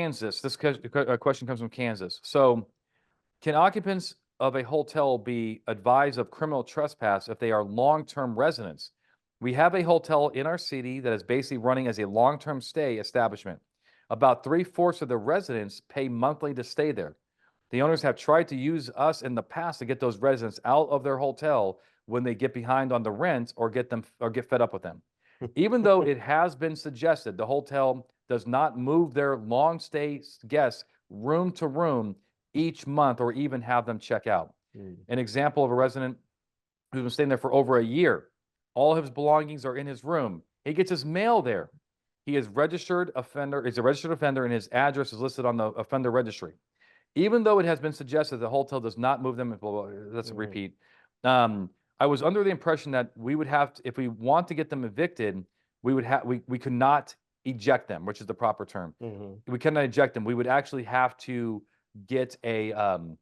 Kansas. This question comes from Kansas. So, can occupants of a hotel be advised of criminal trespass if they are long-term residents? We have a hotel in our city that is basically running as a long-term stay establishment. About 3/4 of the residents pay monthly to stay there. The owners have tried to use us in the past to get those residents out of their hotel when they get behind on the rent or get fed up with them. Even though it has been suggested, the hotel does not move their long stay guests room to room each month or even have them check out. An example of a resident who's been staying there for over a year. All of his belongings are in his room. He gets his mail there. He is a registered offender, and his address is listed on the offender registry. Even though it has been suggested the hotel does not move them, blah, blah, that's a repeat. I was under the impression that we would have to, if we want to get them evicted, we could not eject them, which is the proper term. We cannot eject them. We would actually have to get eviction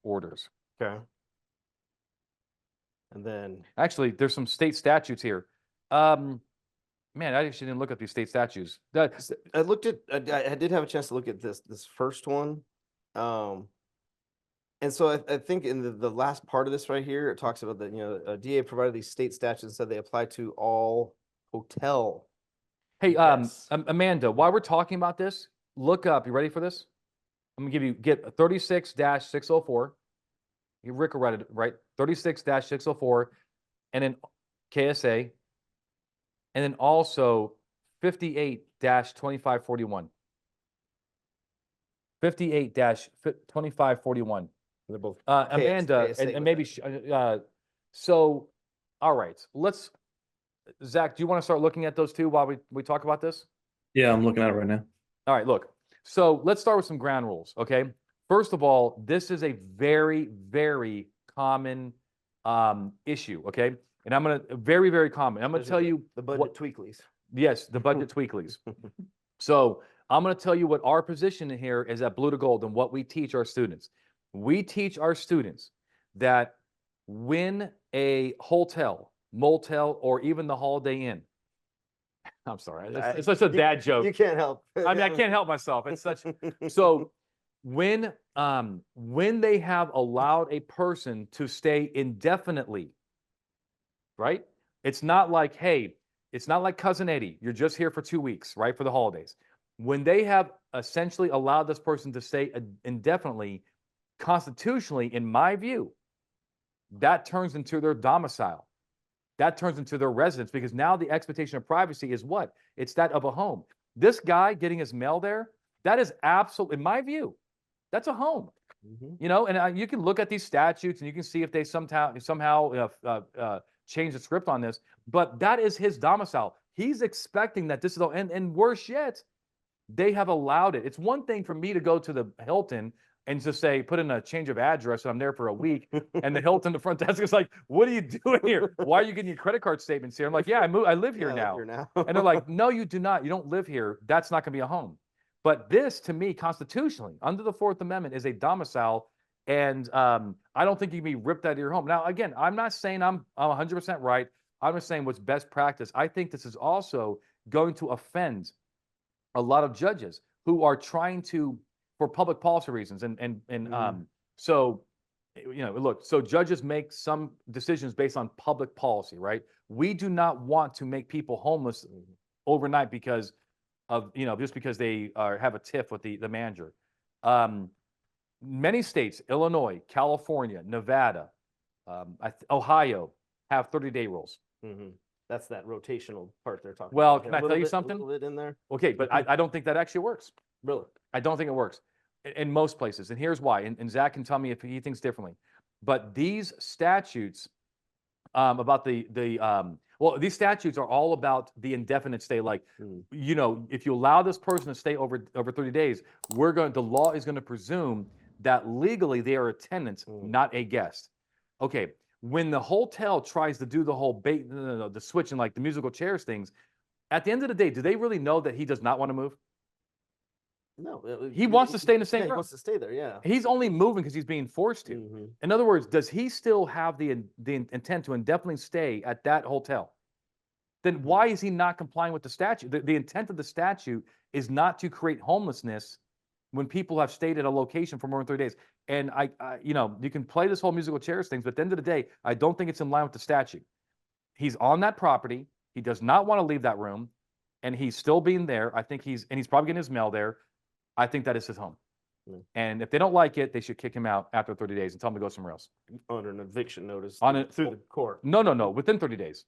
orders. Okay. And then actually, there's some state statutes here. Man, I actually didn't look at these state statutes. I did have a chance to look at this first one. And so I think in the last part of this right here, it talks about that, DA provided these state statutes and said they apply to all hotel. Hey, Amanda, while we're talking about this, look up, you ready for this? I'm gonna get 36-604. Rick will write it, right? 36-604, and then KSA, and then also 58-2541. 58-2541. They're both Amanda, and maybe so. All right, Zach, do you want to start looking at those two while we talk about this? Yeah, I'm looking at it right now. All right, look. So let's start with some ground rules, okay? First of all, this is a very, very common issue, okay? And I'm gonna very, very common. I'm gonna tell you the budget tweaklies. Yes, the budget tweaklies. So I'm gonna tell you what our position here is at Blue to Gold and what we teach our students. We teach our students that when a hotel, motel, or even the Holiday Inn, I'm sorry, it's such a dad joke. You can't help. I mean, I can't help myself. It's such so when they have allowed a person to stay indefinitely, right? It's not like, hey, it's not like Cousin Eddie. You're just here for 2 weeks, right? For the holidays. When they have essentially allowed this person to stay indefinitely, constitutionally, in my view, that turns into their domicile. That turns into their residence, because now the expectation of privacy is what? It's that of a home. This guy getting his mail there, that is absolute, in my view, that's a home. You know, and you can look at these statutes and you can see if they somehow change the script on this, but that is his domicile. He's expecting that this is, and worse yet, they have allowed it. It's one thing for me to go to the Hilton and to say, put in a change of address, and I'm there for a week, and the Hilton, the front desk is like, what are you doing here? Why are you getting your credit card statements here? I'm like, yeah, I live here now. And they're like, no, you do not. You don't live here. That's not gonna be a home. But this, to me, constitutionally, under the Fourth Amendment, is a domicile, and I don't think you can be ripped out of your home. Now, again, I'm not saying I'm 100% right. I'm just saying what's best practice. I think this is also going to offend a lot of judges who are trying to, for public policy reasons, so, you know, look, so judges make some decisions based on public policy, right? We do not want to make people homeless overnight because of, just because they have a tiff with the manager. Many states, Illinois, California, Nevada, Ohio, have 30-day rules. That's that rotational part they're talking well, about. Can I tell you something? A little bit in there. Okay, but I don't think that actually works. Really? I don't think it works in most places. And here's why. And Zach can tell me if he thinks differently. But these statutes about these statutes are all about the indefinite stay. Like, if you allow this person to stay over 30 days, the law is going to presume that legally they are a tenant, not a guest. Okay. When the hotel tries to do the whole the switch and like the musical chairs things, at the end of the day, do they really know that he does not want to move? No. He wants to stay in the same room. He wants to stay there, yeah. He's only moving because he's being forced to. In other words, does he still have the intent to indefinitely stay at that hotel? then why is he not complying with the statute? The intent of the statute is not to create homelessness when people have stayed at a location for more than 30 days. And you know, you can play this whole musical chairs things, but at the end of the day, I don't think it's in line with the statute. He's on that property. He does not want to leave that room, and he's still being there. I think he's probably getting his mail there. I think that is his home. And if they don't like it, they should kick him out after 30 days and tell him to go somewhere else. Under an eviction notice Through the court. No, within 30 days.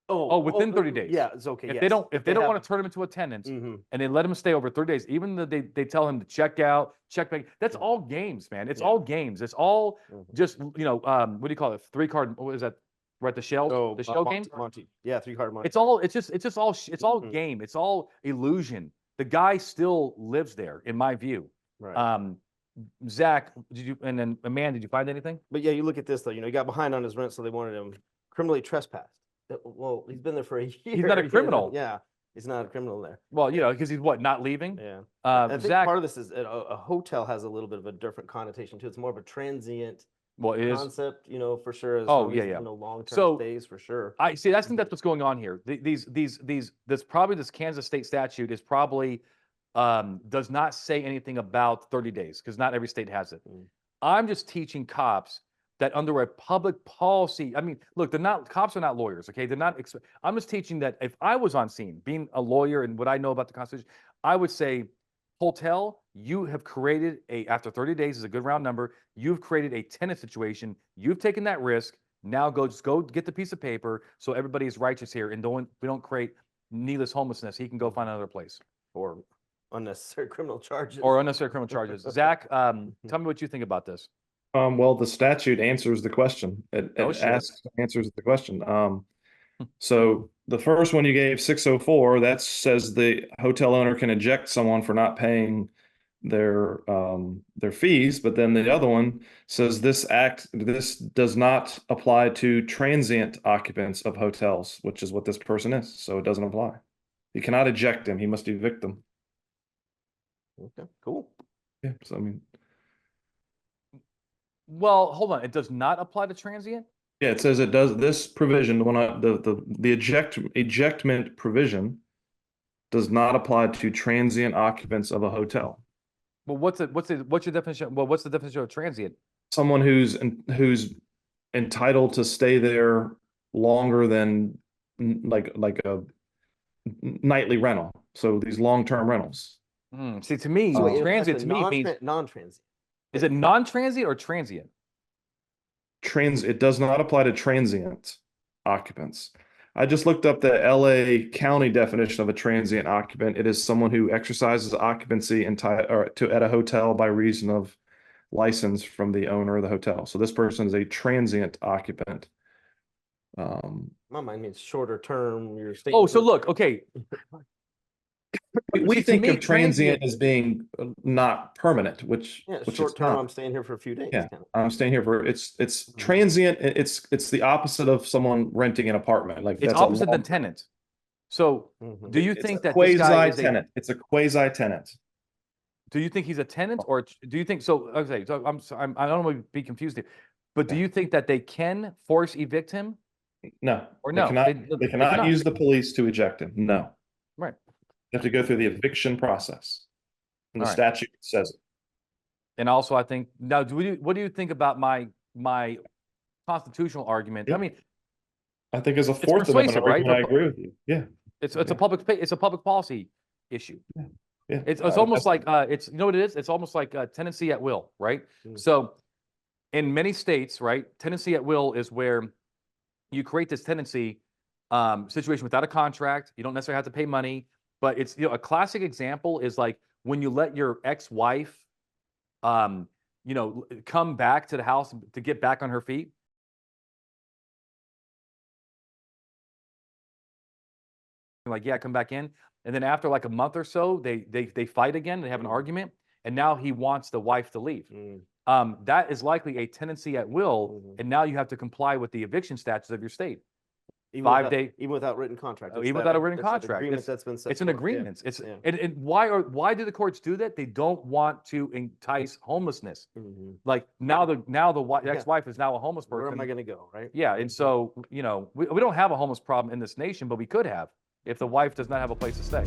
Within 30 days. Yeah, it's okay. If they don't want to turn him into a tenant and they let him stay over 30 days, even though they tell him to check out, check back, that's all games, man. It's all games. It's all just, you know, what do you call it? 3-card, what is that? Right, the shell game? Monty. Yeah, 3-card Monty. It's all game. It's all illusion. The guy still lives there, in my view. Right. Zach, and then Amanda, did you find anything? But yeah, you look at this though, you know, he got behind on his rent, so they wanted him criminally trespassed. Well, he's been there for a year. He's not a criminal. Yeah, he's not a criminal there. Well, you know, because he's not leaving? Yeah. I think Zach, part of this is a hotel has a little bit of a different connotation too. It's more of a transient concept, you know, for sure. You know, long-term stays for sure. I see. I think that's what's going on here. This Kansas state statute is probably does not say anything about 30 days because not every state has it. I'm just teaching cops that under a public policy, I mean, look, cops are not lawyers, okay? They're not, I'm just teaching that if I was on scene, being a lawyer and what I know about the Constitution, I would say, hotel, you have created after 30 days is a good round number, you've created a tenant situation, you've taken that risk, now just go get the piece of paper so everybody is righteous here and we don't create needless homelessness. He can go find another place. Or unnecessary criminal charges. Zach, tell me what you think about this. Well, the statute answers the question. It answers the question. So the first one you gave, 604, that says the hotel owner can eject someone for not paying their fees, but then the other one says this does not apply to transient occupants of hotels, which is what this person is. So it doesn't apply. You cannot eject him. He must evict them. Okay, cool. Yeah. So I mean. Well, hold on. It does not apply to transient? Yeah, it says it does. This provision, the ejectment provision, does not apply to transient occupants of a hotel. Well, what's your definition? Well, what's the definition of transient? Someone who's entitled to stay there longer than like a nightly rental. So these long-term rentals. See, to me, transient to me means non-transient. Is it non-transient or transient? It does not apply to transient occupants. I just looked up the LA County definition of a transient occupant. It is someone who exercises occupancy at a hotel by reason of license from the owner of the hotel. So this person is a transient occupant. My mind means shorter term. So look, okay. We think of transient as being not permanent, which short term. I'm staying here for a few days. Yeah, I'm staying here for it's transient. It's the opposite of someone renting an apartment. Like it's opposite than tenant. So do you think that quasi tenant? It's a quasi tenant. Do you think he's a tenant, or do you think so? Okay, so I don't want to be confused here, but do you think that they can force evict him? No, or no? They cannot use the police to eject him. No, right. You have to go through the eviction process, and the statute says it. And also, I think now, what do you think about my constitutional argument? Yeah. I mean, I think as a Fourth Amendment argument, I agree with you. Yeah, it's a public policy issue. Yeah. It's almost like you know what it is? It's almost like tenancy at will, right? So in many states, right, tenancy at will is where you create this tenancy situation without a contract. You don't necessarily have to pay money. But it's, you know, a classic example is like when you let your ex-wife, you know, come back to the house to get back on her feet. Like, yeah, come back in. And then after like a month or so, they fight again. They have an argument. And now he wants the wife to leave. That is likely a tenancy at will. And now you have to comply with the eviction statutes of your state. Even 5 without, day, even without written contract. even without a written it's an contract. agreement that's been set It's an forth. agreement. Yeah. It's Yeah. and why do the courts do that? They don't want to entice homelessness. Like now the ex-wife is now a homeless person. Where am I going to go, right? Yeah, and so we don't have a homeless problem in this nation, but we could have if the wife does not have a place to stay.